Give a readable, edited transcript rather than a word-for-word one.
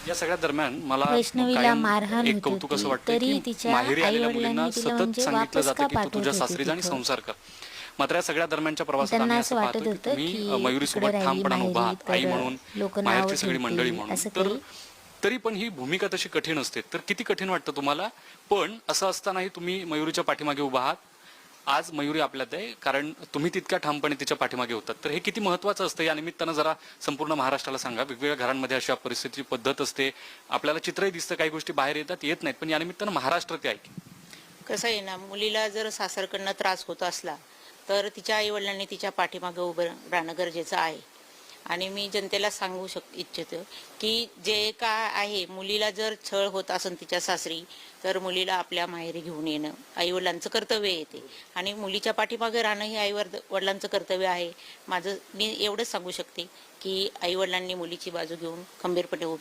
या सगळ्या दरम्यान मला वैष्णवीला कायम मारहाण एक होत कौतुक असं होती, वाटतं तरी की तिच्या माहेरी आलेल्या मुलींना आई-वडिलांनी तिला सतत म्हणजे सांगितलं वापस जातं का की तू पाठवत तुझ्या होते सासरी जा आणि तिथं? संसार कर. मात्र या सगळ्या दरम्यानच्या प्रवासात त्यांना आम्ही असं असं पाहतो वाटत की होतं तुम्ही की मयुरीसोबत इकडे राहिली ठामपणाने उभा माहेरी आहात, आई तर म्हणून लोक नाव माहेरची सगळी मंडळी ठेवतील म्हणून. असं तर काही. तरी पण ही भूमिका तशी कठीण असते. तर किती कठीण वाटतं तुम्हाला? पण असं असतानाही तुम्ही मयुरीच्या पाठीमागे उभा आहात. आज मयुरी आपल्यात आहे कारण तुम्ही तितक्या ठामपणे तिच्या पाठीमागे होतात. तर हे किती महत्त्वाचं असतं या निमित्तानं जरा संपूर्ण महाराष्ट्राला सांगा. वेगवेगळ्या घरांमध्ये अशा परिस्थितीची पद्धत असते. आपल्याला चित्रही दिसतं, काही गोष्टी बाहेर येतात, येत नाहीत, पण या निमित्तानं महाराष्ट्र ते ऐक. कसं आहे ना, मुलीला जर सासरकडनं त्रास होत असला तर तिच्या आईवडिलांनी तिच्या पाठीमागं उभं राहणं गरजेचं आहे. आणि मी जनतेला सांगू इच्छितो की जे काय आहे, मुलीला जर छळ होत असेल तिच्या सासरी तर मुलीला आपल्या माहेरी घेऊन येणं आईवडिलांचं कर्तव्य येते. आणि मुलीच्या पाठीमागे राहणं हे वडिलांचं कर्तव्य आहे. मी एवढंच सांगू शकते की आईवडिलांनी मुलीची बाजू घेऊन खंबीरपणे